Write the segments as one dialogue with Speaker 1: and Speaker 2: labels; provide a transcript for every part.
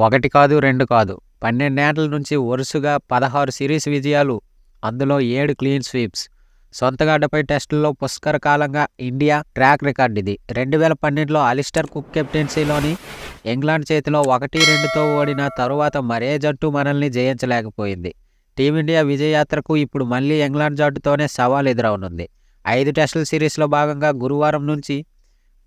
Speaker 1: ఒకటి కాదు, రెండు కాదు, 12 ఏళ్ల నుంచి వరుసగా 16 సిరీస్ విజయాలు, అందులో 7 క్లీన్ స్వీప్స్. సొంత గడ్డపై టెస్టుల్లో పుష్కర కాలంగా ఇండియా ట్రాక్ రికార్డ్ ఇది. 2012లో అలిస్టర్ కుక్ కెప్టెన్సీలోని ఇంగ్లాండ్ చేతిలో 1-2తో ఓడిన తరువాత మరే జట్టు మనల్ని జయించలేకపోయింది. టీమిండియా విజయయాత్రకు ఇప్పుడు మళ్లీ ఇంగ్లాండ్ జట్టుతోనే సవాల్ ఎదురవనుంది. 5 టెస్టుల సిరీస్లో భాగంగా గురువారం నుంచి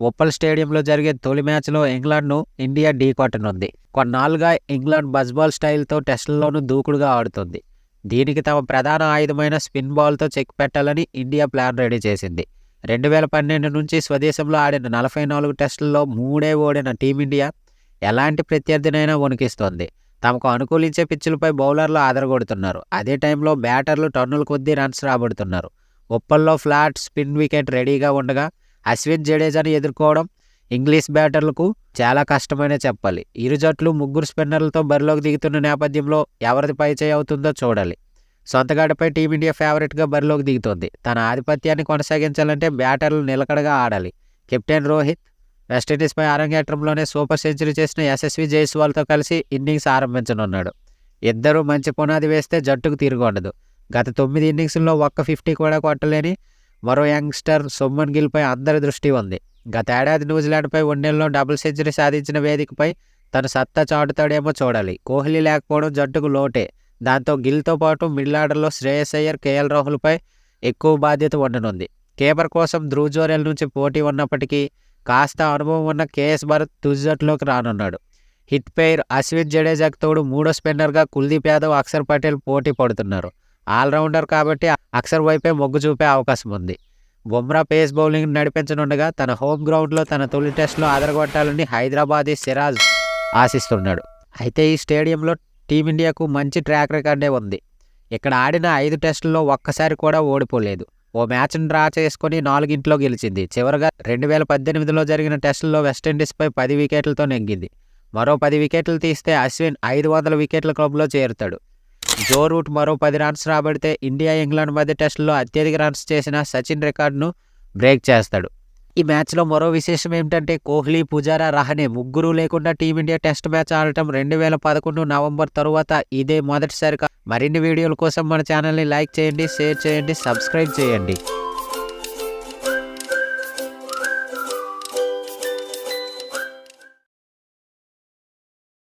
Speaker 1: ఉప్పల్ స్టేడియంలో జరిగే తొలి మ్యాచ్లో ఇంగ్లాండ్ను ఇండియా ఢీకొట్టనుంది. కొన్నాళ్లుగా ఇంగ్లాండ్ బజ్బాల్ స్టైల్తో టెస్టుల్లోనూ దూకుడుగా ఆడుతుంది. దీనికి తమ ప్రధాన ఆయుధమైన స్పిన్ బాల్తో చెక్ పెట్టాలని ఇండియా ప్లాన్ రెడీ చేసింది. 2012 నుంచి స్వదేశంలో ఆడిన 44 టెస్టుల్లో 3 ఓడిన టీమిండియా ఎలాంటి ప్రత్యర్థినైనా వణికిస్తోంది. తమకు అనుకూలించే పిచ్చులపై బౌలర్లు ఆదరగొడుతున్నారు. అదే టైంలో బ్యాటర్లు టన్నుల కొద్దీ రన్స్ రాబడుతున్నారు. ఉప్పల్లో ఫ్లాట్ స్పిన్ వికెట్ రెడీగా ఉండగా అశ్విన్ జడేజాను ఎదుర్కోవడం ఇంగ్లీష్ బ్యాటర్లకు చాలా కష్టమనే చెప్పాలి. ఇరు జట్లు 3 స్పిన్నర్లతో బరిలోకి దిగుతున్న నేపథ్యంలో ఎవరిది పైచేయి అవుతుందో చూడాలి. సొంతగాడిపై టీమిండియా ఫేవరెట్గా బరిలోకి దిగుతోంది. తన ఆధిపత్యాన్ని కొనసాగించాలంటే బ్యాటర్లు నిలకడగా ఆడాలి. కెప్టెన్ రోహిత్ వెస్టిండీస్పై అరంగేట్రంలోనే సూపర్ సెంచరీ చేసిన యశస్వి జైస్వాల్తో కలిసి ఇన్నింగ్స్ ఆరంభించనున్నాడు. ఇద్దరూ మంచి పునాది వేస్తే జట్టుకు తిరుగుండదు. గత 9 ఇన్నింగ్స్లో ఒక్క 50 కూడా కొట్టలేని మరో యంగ్స్టర్ సుమన్ గిల్పై అందరి దృష్టి ఉంది. గతేడాది న్యూజిలాండ్పై వన్డేల్లో డబుల్ సెంచరీ సాధించిన వేదికపై తన సత్తా చాటుతాడేమో చూడాలి. కోహ్లీ లేకపోవడం జట్టుకు లోటే. దాంతో గిల్తో పాటు మిడిల్ ఆర్డర్లో శ్రేయస్ అయ్యర్, కేఎల్ రాహుల్పై ఎక్కువ బాధ్యత ఉండనుంది. కీపర్ కోసం ధ్రువ్ జోరెల్ నుంచి పోటీ ఉన్నప్పటికీ కాస్త అనుభవం ఉన్న కేఎస్ భరత్ తుది జట్టులోకి రానున్నాడు. హిట్ పెయిర్ అశ్విన్ జడేజాకు తోడు మూడో స్పిన్నర్గా కుల్దీప్ యాదవ్, అక్షర్ పటేల్ పోటీ పడుతున్నారు. ఆల్రౌండర్ కాబట్టి అక్షర్ వైపే మొగ్గు చూపే అవకాశం ఉంది. బుమ్రా పేస్ బౌలింగ్ నడిపించనుండగా తన హోమ్ గ్రౌండ్లో తన తొలి టెస్టులో అదరగొట్టాలని హైదరాబాదీ సిరాజ్ ఆశిస్తున్నాడు. అయితే ఈ స్టేడియంలో టీమిండియాకు మంచి ట్రాక్ రికార్డే ఉంది. ఇక్కడ ఆడిన 5 టెస్టుల్లో ఒక్కసారి కూడా ఓడిపోలేదు. ఓ మ్యాచ్ను డ్రా చేసుకుని 4 గెలిచింది. చివరగా 2018లో జరిగిన టెస్టుల్లో వెస్టిండీస్పై 10 వికెట్లతో నెగ్గింది. మరో 10 వికెట్లు తీస్తే అశ్విన్ 500 వికెట్ల క్లబ్లో చేరుతాడు. జో రూట్ మరో 10 రన్స్ రాబడితే ఇండియా ఇంగ్లాండ్ మధ్య టెస్టుల్లో అత్యధిక రన్స్ చేసిన సచిన్ రికార్డును బ్రేక్ చేస్తాడు. ఈ మ్యాచ్లో మరో విశేషం ఏమిటంటే కోహ్లీ, పుజారా, రహానే ముగ్గురు లేకుండా టీమిండియా టెస్ట్ మ్యాచ్ ఆడటం 2011 నవంబర్ తరువాత ఇదే మొదటిసారి. మరిన్ని వీడియోల కోసం మన ఛానల్ని లైక్ చేయండి, షేర్ చేయండి, సబ్స్క్రైబ్ చేయండి.